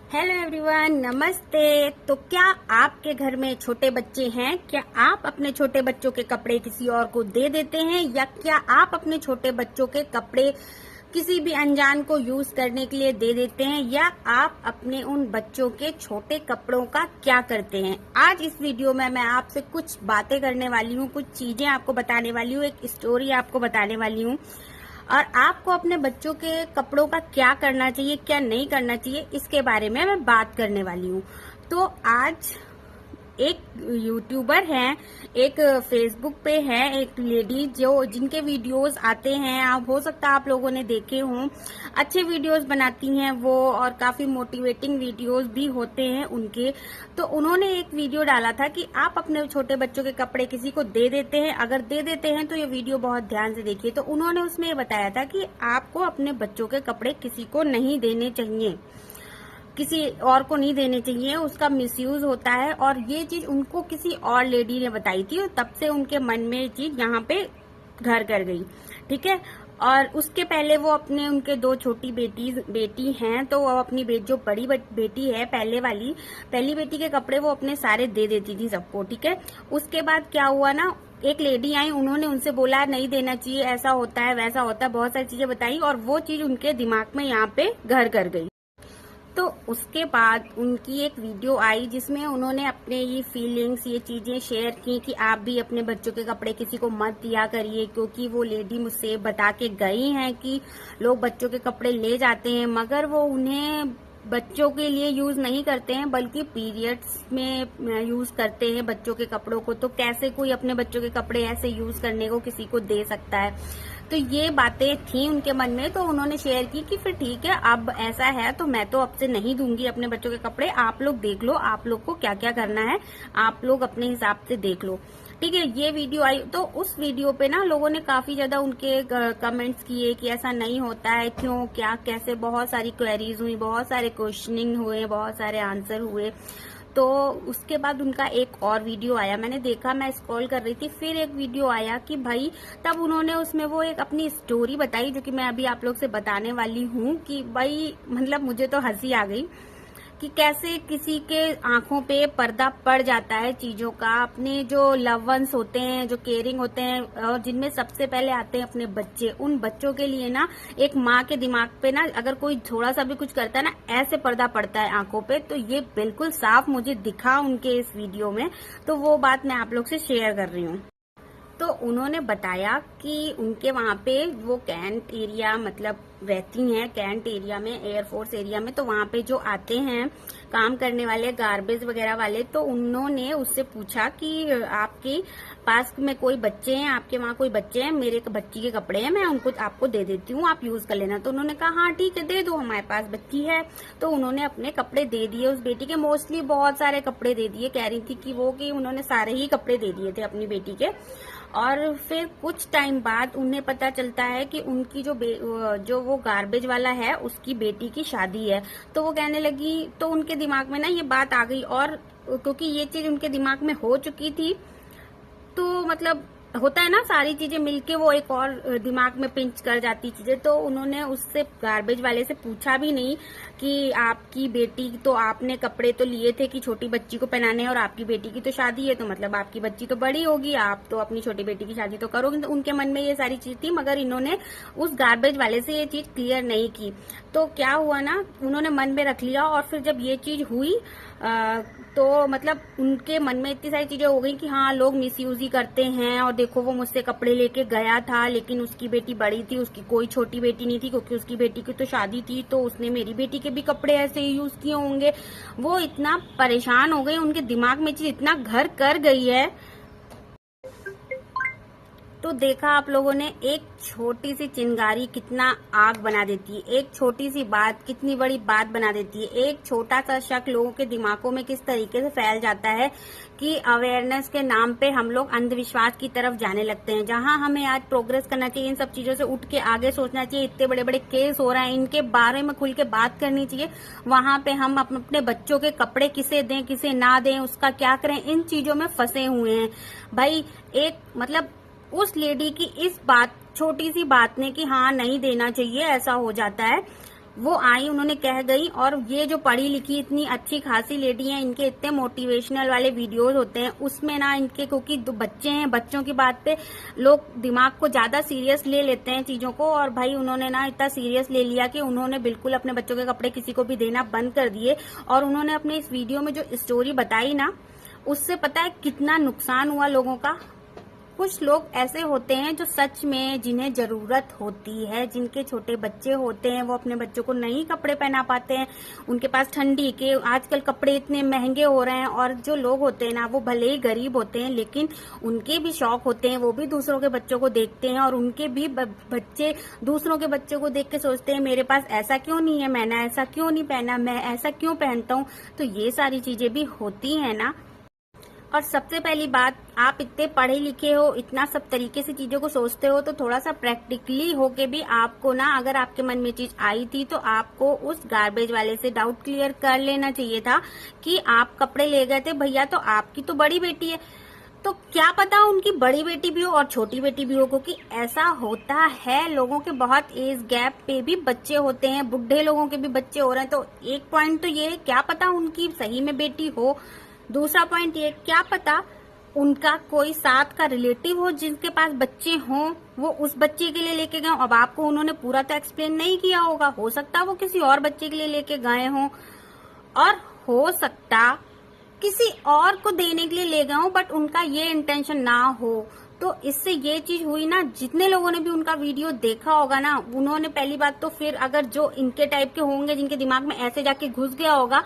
Hello everyone, नमस्ते। तो क्या आपके घर में छोटे बच्चे हैं? क्या आप अपने छोटे बच्चों के कपड़े किसी और को दे देते हैं, या क्या आप अपने छोटे बच्चों के कपड़े किसी भी अनजान को यूज करने के लिए दे देते हैं, या आप अपने उन बच्चों के छोटे कपड़ों का क्या करते हैं? आज इस वीडियो में मैं आपसे कुछ बातें करने वाली हूँ, कुछ चीजें आपको बताने वाली हूँ, एक स्टोरी आपको बताने वाली हूँ, और आपको अपने बच्चों के कपड़ों का क्या करना चाहिए, क्या नहीं करना चाहिए, इसके बारे में मैं बात करने वाली हूँ। तो आज एक यूट्यूबर हैं, एक फेसबुक पे है एक लेडी जो जिनके वीडियोस आते हैं, आप हो सकता है आप लोगों ने देखे हों। अच्छे वीडियोस बनाती हैं वो, और काफी मोटिवेटिंग वीडियोस भी होते हैं उनके। तो उन्होंने एक वीडियो डाला था कि आप अपने छोटे बच्चों के कपड़े किसी को दे देते हैं, अगर दे देते हैं तो ये वीडियो बहुत ध्यान से देखिए। तो उन्होंने उसमें ये बताया था कि आपको अपने बच्चों के कपड़े किसी को नहीं देने चाहिए, किसी और को नहीं देने चाहिए, उसका मिसयूज होता है। और ये चीज उनको किसी और लेडी ने बताई थी, और तब से उनके मन में ये चीज यहाँ पे घर कर गई। ठीक है। और उसके पहले वो अपने उनके दो छोटी बेटी हैं, तो वो अपनी जो बड़ी बेटी है, पहली बेटी के कपड़े वो अपने सारे दे देती थी सबको। ठीक है। उसके बाद क्या हुआ ना, एक लेडी आई, उन्होंने उनसे बोला नहीं देना चाहिए, ऐसा होता है वैसा होता है, बहुत सारी चीजें बताई, और वो चीज उनके दिमाग में यहाँ पे घर कर गई। तो उसके बाद उनकी एक वीडियो आई जिसमें उन्होंने अपने ये फीलिंग्स, ये चीजें शेयर की कि आप भी अपने बच्चों के कपड़े किसी को मत दिया करिए, क्योंकि वो लेडी मुझसे बता के गई हैं कि लोग बच्चों के कपड़े ले जाते हैं, मगर वो उन्हें बच्चों के लिए यूज नहीं करते हैं, बल्कि पीरियड्स में यूज करते हैं बच्चों के कपड़ों को। तो कैसे कोई अपने बच्चों के कपड़े ऐसे यूज करने को किसी को दे सकता है? तो ये बातें थी उनके मन में, तो उन्होंने शेयर की कि फिर ठीक है, अब ऐसा है तो मैं तो अब से नहीं दूंगी अपने बच्चों के कपड़े, आप लोग देख लो, आप लोग को क्या क्या करना है आप लोग अपने हिसाब से देख लो। ठीक है। ये वीडियो आई, तो उस वीडियो पे ना लोगों ने काफी ज्यादा उनके कमेंट्स किए कि ऐसा नहीं होता है, क्यों, क्या, कैसे, बहुत सारी क्वेरीज हुई, बहुत सारे क्वेश्चनिंग हुए, बहुत सारे आंसर हुए। तो उसके बाद उनका एक और वीडियो आया, मैंने देखा, मैं स्क्रॉल कर रही थी, फिर एक वीडियो आया कि भाई, तब उन्होंने उसमें वो एक अपनी स्टोरी बताई जो कि मैं अभी आप लोग से बताने वाली हूँ। कि भाई मतलब मुझे तो हंसी आ गई कि कैसे किसी के आंखों पे पर्दा पड़ जाता है चीजों का। अपने जो लव वंस होते हैं, जो केयरिंग होते हैं, और जिनमें सबसे पहले आते हैं अपने बच्चे, उन बच्चों के लिए ना एक माँ के दिमाग पे ना अगर कोई थोड़ा सा भी कुछ करता है ना, ऐसे पर्दा पड़ता है आंखों पे। तो ये बिल्कुल साफ मुझे दिखा उनके इस वीडियो में, तो वो बात मैं आप लोग से शेयर कर रही हूँ। तो उन्होंने बताया कि उनके वहां पे वो कैंट एरिया मतलब रहती हैं, कैंट एरिया में, एयरफोर्स एरिया में। तो वहां पे जो आते हैं काम करने वाले, गार्बेज वगैरह वाले, तो उन्होंने उससे पूछा कि आपके पास में कोई बच्चे हैं, आपके वहां कोई बच्चे हैं, मेरे बच्ची के कपड़े हैं, मैं उनको आपको दे देती हूँ, आप यूज कर लेना। तो उन्होंने कहा हाँ ठीक है, दे दो, हमारे पास बच्ची है। तो उन्होंने अपने कपड़े दे दिए उस बेटी के, मोस्टली बहुत सारे कपड़े दे दिए, कह रही थी कि उन्होंने सारे ही कपड़े दे दिए थे अपनी बेटी के। और फिर कुछ टाइम बाद उन्हें पता चलता है कि उनकी जो वो गार्बेज वाला है उसकी बेटी की शादी है। तो वो कहने लगी, तो उनके दिमाग में ना ये बात आ गई, और क्योंकि ये चीज उनके दिमाग में हो चुकी थी, तो मतलब होता है ना, सारी चीजें मिलके वो एक और दिमाग में पिंच कर जाती चीजें। तो उन्होंने उससे, गार्बेज वाले से, पूछा भी नहीं कि आपकी बेटी, तो आपने कपड़े तो लिए थे कि छोटी बच्ची को पहनाने हैं, और आपकी बेटी की तो शादी है, तो मतलब आपकी बच्ची तो बड़ी होगी, आप तो अपनी छोटी बेटी की शादी तो करोगे। तो उनके मन में ये सारी चीज थी, मगर इन्होंने उस गार्बेज वाले से ये चीज क्लियर नहीं की। तो क्या हुआ ना, उन्होंने मन में रख लिया, और फिर जब ये चीज हुई तो मतलब उनके मन में इतनी सारी चीजें हो गई कि हाँ, लोग मिसयूज ही करते हैं, और देखो वो मुझसे कपड़े लेके गया था, लेकिन उसकी बेटी बड़ी थी, उसकी कोई छोटी बेटी नहीं थी, क्योंकि उसकी बेटी की तो शादी थी, तो उसने मेरी बेटी के भी कपड़े ऐसे ही यूज किए होंगे। वो इतना परेशान हो गए, उनके दिमाग में चीज इतना घर कर गई है। तो देखा आप लोगों ने, एक छोटी सी चिंगारी कितना आग बना देती है, एक छोटी सी बात कितनी बड़ी बात बना देती है, एक छोटा सा शक लोगों के दिमागों में किस तरीके से फैल जाता है कि अवेयरनेस के नाम पे हम लोग अंधविश्वास की तरफ जाने लगते हैं। जहां हमें आज प्रोग्रेस करना चाहिए, इन सब चीजों से उठ के आगे सोचना चाहिए, इतने बड़े बड़े केस हो रहे हैं, इनके बारे में खुल के बात करनी चाहिए, वहां पे हम अपने बच्चों के कपड़े किसे दें किसे ना दें, उसका क्या करें, इन चीजों में फंसे हुए हैं। भाई एक मतलब उस लेडी की इस बात, छोटी सी बात ने कि हाँ नहीं देना चाहिए, ऐसा हो जाता है, वो आई, उन्होंने कह गई। और ये जो पढ़ी लिखी इतनी अच्छी खासी लेडी हैं, इनके इतने मोटिवेशनल वाले वीडियोस होते हैं, उसमें ना इनके, क्योंकि बच्चे हैं, बच्चों की बात पे लोग दिमाग को ज्यादा सीरियस ले लेते हैं चीजों को। और भाई उन्होंने ना इतना सीरियस ले लिया कि उन्होंने बिल्कुल अपने बच्चों के कपड़े किसी को भी देना बंद कर दिए। और उन्होंने अपने इस वीडियो में जो स्टोरी बताई ना, उससे पता है कितना नुकसान हुआ लोगों का। कुछ लोग ऐसे होते हैं जो सच में, जिन्हें जरूरत होती है, जिनके छोटे बच्चे होते हैं, वो अपने बच्चों को नहीं कपड़े पहना पाते हैं, उनके पास ठंडी के आजकल कपड़े इतने महंगे हो रहे हैं। और जो लोग होते हैं ना, वो भले ही गरीब होते हैं, लेकिन उनके भी शौक होते हैं, वो भी दूसरों के बच्चों को देखते हैं, और उनके भी बच्चे दूसरों के बच्चों को देख के सोचते हैं मेरे पास ऐसा क्यों नहीं है, मैंने ऐसा क्यों नहीं पहना, मैं ऐसा क्यों पहनता हूँ। तो ये सारी चीजें भी होती है ना। और सबसे पहली बात, आप इतने पढ़े लिखे हो, इतना सब तरीके से चीजों को सोचते हो, तो थोड़ा सा प्रैक्टिकली होके भी आपको ना, अगर आपके मन में चीज आई थी तो आपको उस गार्बेज वाले से डाउट क्लियर कर लेना चाहिए था कि आप कपड़े ले गए थे भैया, तो आपकी तो बड़ी बेटी है, तो क्या पता उनकी बड़ी बेटी भी हो और छोटी बेटी भी हो, क्योंकि ऐसा होता है। लोगों के बहुत एज गैप पे भी बच्चे होते हैं, बुढ़े लोगों के भी बच्चे हो रहे हैं। तो एक पॉइंट तो ये, क्या पता उनकी सही में बेटी हो। दूसरा पॉइंट ये, क्या पता उनका कोई साथ का रिलेटिव हो जिसके पास बच्चे हों, वो उस बच्चे के लिए लेके गए। अब आपको उन्होंने पूरा तो एक्सप्लेन नहीं किया होगा, हो सकता वो किसी और बच्चे के लिए लेके गए हों, और हो सकता किसी और को देने के लिए ले गए हों, बट उनका ये इंटेंशन ना हो। तो इससे ये चीज हुई ना, जितने लोगों ने भी उनका वीडियो देखा होगा ना, उन्होंने पहली बात तो, फिर अगर जो इनके टाइप के होंगे, जिनके दिमाग में ऐसे जाके घुस गया होगा,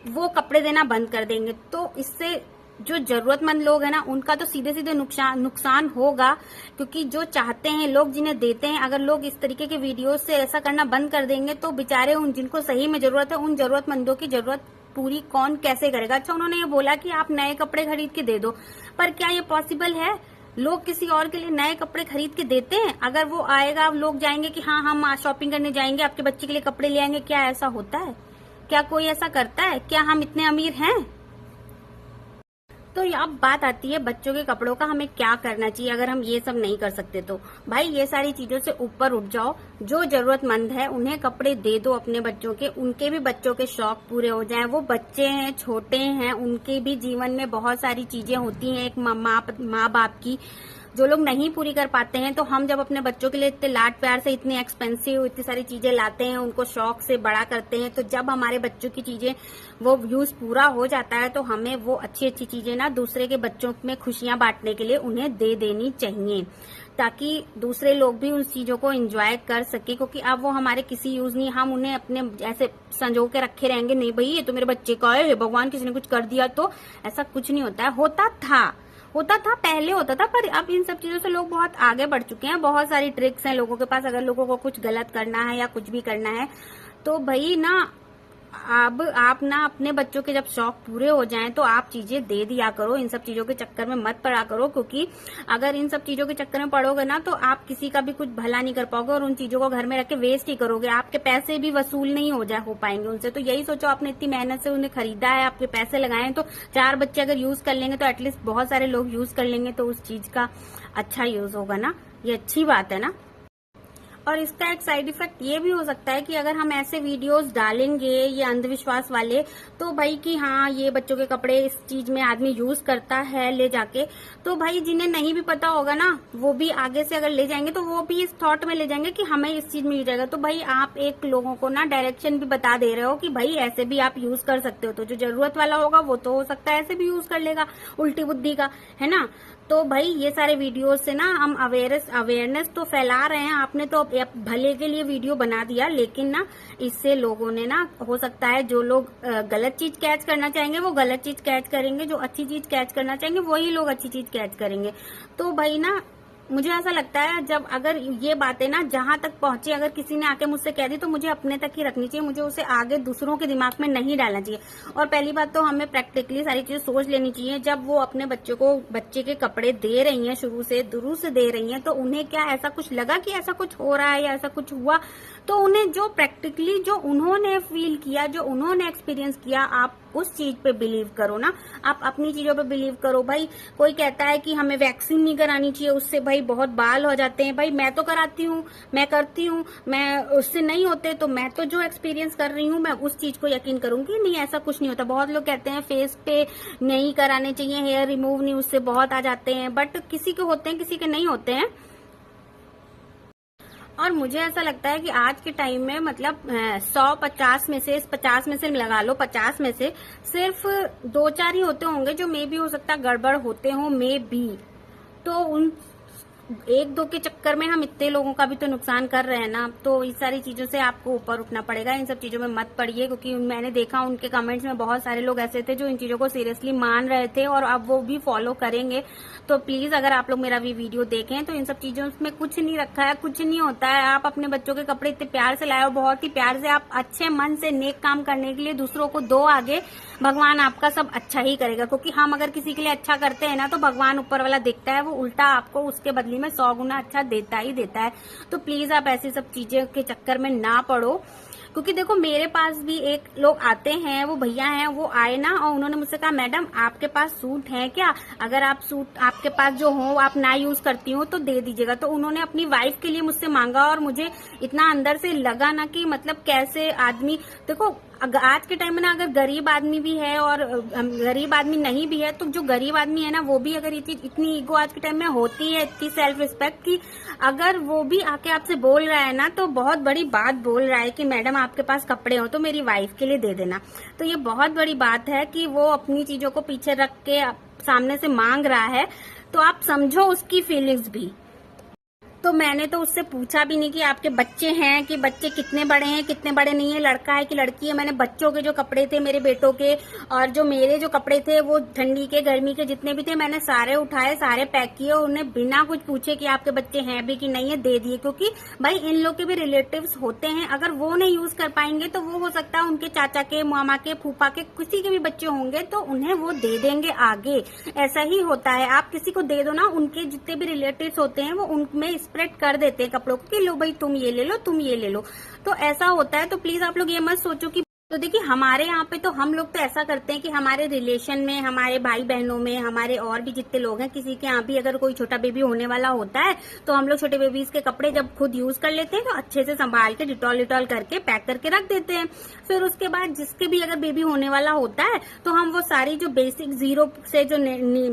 वो कपड़े देना बंद कर देंगे। तो इससे जो जरूरतमंद लोग हैं ना, उनका तो सीधे सीधे नुकसान होगा, क्योंकि जो चाहते हैं लोग, जिन्हें देते हैं, अगर लोग इस तरीके के वीडियो से ऐसा करना बंद कर देंगे, तो बेचारे उन जिनको सही में जरूरत है, उन जरूरतमंदों की जरूरत पूरी कौन कैसे करेगा। अच्छा, उन्होंने ये बोला कि आप नए कपड़े खरीद के दे दो, पर क्या ये पॉसिबल है? लोग किसी और के लिए नए कपड़े खरीद के देते हैं? अगर वो आएगा, लोग जाएंगे कि हाँ हम आज शॉपिंग करने जाएंगे, आपके बच्चे के लिए कपड़े ले आएंगे, क्या ऐसा होता है? क्या कोई ऐसा करता है? क्या हम इतने अमीर हैं? तो अब बात आती है बच्चों के कपड़ों का, हमें क्या करना चाहिए अगर हम ये सब नहीं कर सकते। तो भाई ये सारी चीजों से ऊपर उठ जाओ, जो जरूरतमंद है उन्हें कपड़े दे दो अपने बच्चों के, उनके भी बच्चों के शौक पूरे हो जाएं। वो बच्चे हैं, छोटे हैं, उनके भी जीवन में बहुत सारी चीजें होती हैं एक माँ बाप की, जो लोग नहीं पूरी कर पाते हैं। तो हम जब अपने बच्चों के लिए इतने लाड प्यार से, इतनी एक्सपेंसिव, इतनी सारी चीजें लाते हैं, उनको शौक से बड़ा करते हैं, तो जब हमारे बच्चों की चीजें वो यूज पूरा हो जाता है, तो हमें वो अच्छी अच्छी चीजें ना दूसरे के बच्चों में खुशियां बांटने के लिए उन्हें दे देनी चाहिए, ताकि दूसरे लोग भी उन चीजों को एंजॉय कर सके। क्योंकि अब वो हमारे किसी यूज नहीं, हम उन्हें अपने ऐसे संजो के रखे रहेंगे, नहीं भाई ये तो मेरे बच्चे का है, भगवान किसी ने कुछ कर दिया तो। ऐसा कुछ नहीं होता है। होता था पहले होता था, पर अब इन सब चीजों से लोग बहुत आगे बढ़ चुके हैं। बहुत सारी ट्रिक्स हैं लोगों के पास, अगर लोगों को कुछ गलत करना है या कुछ भी करना है, तो भाई ना, अब आप ना अपने बच्चों के जब शौक पूरे हो जाएं तो आप चीजें दे दिया करो, इन सब चीजों के चक्कर में मत पड़ा करो। क्योंकि अगर इन सब चीजों के चक्कर में पड़ोगे ना, तो आप किसी का भी कुछ भला नहीं कर पाओगे, और उन चीजों को घर में रख के वेस्ट ही करोगे, आपके पैसे भी वसूल नहीं हो पाएंगे उनसे। तो यही सोचो, आपने इतनी मेहनत से उन्हें खरीदा है, आपके पैसे लगाए, तो 4 बच्चे अगर यूज कर लेंगे, तो एटलीस्ट बहुत सारे लोग यूज कर लेंगे, तो उस चीज का अच्छा यूज होगा ना। ये अच्छी बात है ना। और इसका एक साइड इफेक्ट ये भी हो सकता है कि अगर हम ऐसे वीडियोस डालेंगे ये अंधविश्वास वाले, तो भाई कि हाँ ये बच्चों के कपड़े इस चीज में आदमी यूज करता है ले जाके, तो भाई जिन्हें नहीं भी पता होगा ना, वो भी आगे से अगर ले जाएंगे तो वो भी इस थॉट में ले जाएंगे कि हमें इस चीज में यूज जाएगा। तो भाई आप एक लोगों को ना डायरेक्शन भी बता दे रहे हो कि भाई ऐसे भी आप यूज कर सकते हो। तो जो जरूरत वाला होगा वो तो हो सकता है ऐसे भी यूज कर लेगा, उल्टी बुद्धि का, है ना। तो भाई ये सारे वीडियोस से ना हम अवेयरनेस तो फैला रहे हैं। आपने तो भले के लिए वीडियो बना दिया, लेकिन ना इससे लोगों ने ना, हो सकता है जो लोग गलत चीज कैच करना चाहेंगे वो गलत चीज कैच करेंगे, जो अच्छी चीज कैच करना चाहेंगे वही लोग अच्छी चीज कैच करेंगे। तो भाई ना, मुझे ऐसा लगता है जब अगर ये बातें ना जहां तक पहुंचे, अगर किसी ने आके मुझसे कह दी, तो मुझे अपने तक ही रखनी चाहिए, मुझे उसे आगे दूसरों के दिमाग में नहीं डालना चाहिए। और पहली बात तो हमें प्रैक्टिकली सारी चीजें सोच लेनी चाहिए। जब वो अपने बच्चे के कपड़े दे रही हैं, शुरू से दे रही हैं, तो उन्हें क्या ऐसा कुछ लगा कि ऐसा कुछ हो रहा है या ऐसा कुछ हुआ, तो उन्हें जो प्रैक्टिकली जो उन्होंने फील किया, जो उन्होंने एक्सपीरियंस किया, आप उस चीज पे बिलीव करो ना, आप अपनी चीजों पे बिलीव करो। भाई कोई कहता है कि हमें वैक्सीन नहीं करानी चाहिए, उससे भाई बहुत बाल हो जाते हैं। भाई मैं तो कराती हूँ, मैं करती हूँ, मैं उससे नहीं होते, तो मैं तो जो एक्सपीरियंस कर रही हूँ मैं उस चीज को यकीन करूंगी। नहीं, ऐसा कुछ नहीं होता। बहुत लोग कहते हैं फेस पे नहीं कराने चाहिए, हेयर रिमूव नहीं, उससे बहुत आ जाते हैं, बट किसी के होते हैं, किसी के नहीं होते हैं। और मुझे ऐसा लगता है कि आज के टाइम में मतलब 150 में से, इस 50 में से लगा लो, 50 में से सिर्फ 2-4 ही होते होंगे जो मे भी हो सकता है गड़बड़ होते हो, मे बी। तो उन 1-2 के चक्कर में हम इतने लोगों का भी तो नुकसान कर रहे हैं ना। तो इस सारी चीजों से आपको ऊपर उठना पड़ेगा, इन सब चीजों में मत पड़िए, क्योंकि मैंने देखा उनके कमेंट्स में बहुत सारे लोग ऐसे थे जो इन चीजों को सीरियसली मान रहे थे और अब वो भी फॉलो करेंगे। तो प्लीज अगर आप लोग मेरा भी वीडियो देखें तो इन सब चीजों में कुछ नहीं रखा है, कुछ नहीं होता है। आप अपने बच्चों के कपड़े इतने प्यार से लाए हो, बहुत ही प्यार से, आप अच्छे मन से नेक काम करने के लिए दूसरों को दो आगे, भगवान आपका सब अच्छा ही करेगा। क्योंकि हम अगर किसी के लिए अच्छा करते हैं ना तो भगवान ऊपर वाला देखता है, वो उल्टा आपको उसके बदले में 100 गुना अच्छा देता ही देता है। तो प्लीज आप ऐसी सब चीजें के चक्कर में ना पड़ो। क्योंकि देखो मेरे पास भी एक लोग आते हैं, वो भैया हैं, वो आए ना और उन्होंने मुझसे कहा मैडम आपके पास सूट है क्या, अगर आप सूट आपके पास जो हो आप ना यूज करती हो तो दे दीजिएगा। तो उन्होंने अपनी वाइफ के लिए मुझसे मांगा और मुझे इतना अंदर से लगा ना कि मतलब कैसे आदमी, देखो आज के टाइम में ना अगर गरीब आदमी भी है और गरीब आदमी नहीं भी है, तो जो गरीब आदमी है ना वो भी अगर इतनी ईगो आज के टाइम में होती है, इतनी सेल्फ रिस्पेक्ट की, अगर वो भी आके आपसे बोल रहा है ना तो बहुत बड़ी बात बोल रहा है कि मैडम आपके पास कपड़े हो तो मेरी वाइफ के लिए दे देना। तो ये बहुत बड़ी बात है कि वो अपनी चीजों को पीछे रख के सामने से मांग रहा है, तो आप समझो उसकी फीलिंग्स भी। तो मैंने तो उससे पूछा भी नहीं कि आपके बच्चे हैं, कि बच्चे कितने बड़े हैं कितने बड़े नहीं है, लड़का है कि लड़की है। मैंने बच्चों के जो कपड़े थे मेरे बेटों के और जो मेरे जो कपड़े थे वो ठंडी के गर्मी के जितने भी थे मैंने सारे उठाए, सारे पैक किए, उन्हें बिना कुछ पूछे कि आपके बच्चे हैं भी कि नहीं है दे दिए। क्योंकि भाई इन लोग के भी रिलेटिव्स होते हैं, अगर वो नहीं यूज कर पाएंगे तो वो हो सकता है उनके चाचा के, मामा के, फूफा के, किसी के भी बच्चे होंगे तो उन्हें वो दे देंगे आगे। ऐसा ही होता है, आप किसी को दे दो ना, उनके जितने भी रिलेटिव्स होते हैं वो उनमें स्प्रेड कर देते हैं कपड़ों को कि लो भाई तुम ये ले लो, तुम ये ले लो। तो ऐसा होता है। तो प्लीज आप लोग ये मत सोचो कि, तो देखिए हमारे यहाँ पे तो हम लोग तो ऐसा करते हैं कि हमारे रिलेशन में, हमारे भाई बहनों में, हमारे और भी जितने लोग हैं, किसी के यहाँ भी अगर कोई छोटा बेबी होने वाला होता है तो हम लोग छोटे बेबीज के कपड़े जब खुद यूज कर लेते हैं तो अच्छे से संभाल के डिटॉल करके पैक करके रख देते हैं। फिर उसके बाद जिसके भी अगर बेबी होने वाला होता है तो हम वो सारी जो बेसिक जीरो से जो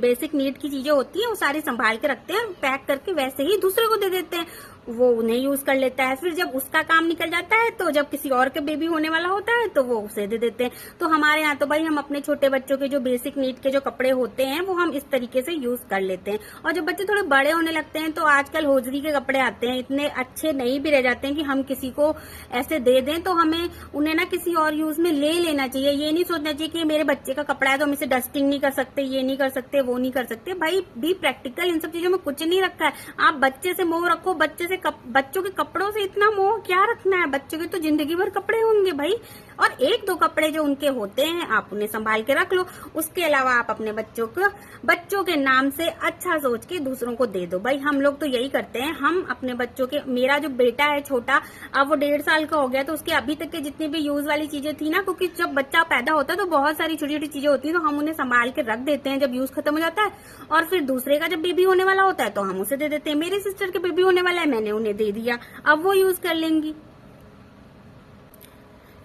बेसिक नीड की चीजें होती है वो सारी संभाल के रखते हैं, पैक करके वैसे ही दूसरे को दे देते हैं, वो उन्हें यूज कर लेता है। फिर जब उसका काम निकल जाता है तो जब किसी और के बेबी होने वाला होता है तो वो उसे दे देते हैं। तो हमारे यहाँ तो भाई हम अपने छोटे बच्चों के जो बेसिक नीड के जो कपड़े होते हैं वो हम इस तरीके से यूज कर लेते हैं। और जब बच्चे थोड़े बड़े होने लगते हैं तो आजकल होजरी के कपड़े आते हैं, इतने अच्छे नहीं भी रह जाते हैं कि हम किसी को ऐसे दे दें, तो हमें उन्हें ना किसी और यूज में ले लेना चाहिए। ये नहीं सोचना चाहिए कि मेरे बच्चे का कपड़ा है तो हम इसे डस्टिंग नहीं कर सकते, ये नहीं कर सकते, वो नहीं कर सकते। भाई बी प्रैक्टिकल, इन सब चीजों में कुछ नहीं रखा है। आप बच्चे से मोह रखो, बच्चों के कपड़ों से इतना मोह क्या रखना है, बच्चों के तो जिंदगी भर कपड़े होंगे भाई। और 1-2 कपड़े जो उनके होते हैं आप उन्हें संभाल के रख लो, उसके अलावा आप अपने बच्चों के नाम से अच्छा सोच के दूसरों को दे दो। भाई हम लोग तो यही करते हैं, हम अपने बच्चों के, मेरा जो बेटा है छोटा, अब वो 1.5 साल का हो गया, तो उसके अभी तक के जितनी भी यूज वाली चीजें थी ना, क्योंकि जब बच्चा पैदा होता है तो बहुत सारी छोटी छोटी चीजें होती है, तो हम उन्हें संभाल के रख देते हैं जब यूज खत्म हो जाता है। और फिर दूसरे का जब बेबी होने वाला होता है तो हम उसे दे देते हैं। मेरी सिस्टर के बेबी होने वाला है, मैंने उन्हें दे दिया, अब वो यूज कर लेंगी।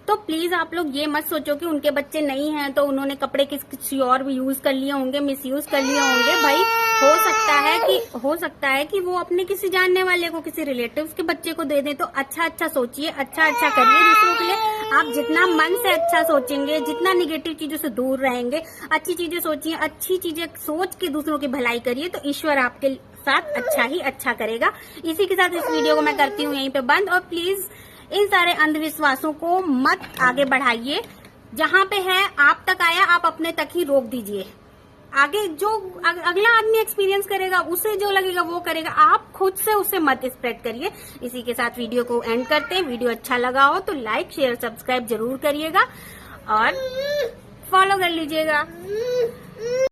तो प्लीज आप लोग ये मत सोचो कि उनके बच्चे नहीं हैं तो उन्होंने कपड़े किसी और भी यूज कर लिए होंगे, मिस यूज कर लिए होंगे। भाई हो सकता है कि वो अपने किसी जानने वाले को, किसी रिलेटिव्स के बच्चे को दे दें। तो अच्छा सोचिए, अच्छा करिए दूसरों के लिए। आप जितना मन से अच्छा सोचेंगे, जितना निगेटिव चीजों से दूर रहेंगे, अच्छी चीजें सोचिए, अच्छी चीजें सोच के दूसरों की भलाई करिए, तो ईश्वर आपके साथ अच्छा ही अच्छा करेगा। इसी के साथ इस वीडियो को मैं करती हूँ यहीं पे बंद। और प्लीज इन सारे अंधविश्वासों को मत आगे बढ़ाइए। जहां पे है आप तक आया, आप अपने तक ही रोक दीजिए। आगे जो अगला आदमी एक्सपीरियंस करेगा, उसे जो लगेगा वो करेगा, आप खुद से उसे मत स्प्रेड करिए। इसी के साथ वीडियो को एंड करते हैं। वीडियो अच्छा लगा हो तो लाइक, शेयर, सब्सक्राइब जरूर करिएगा और फॉलो कर लीजिएगा।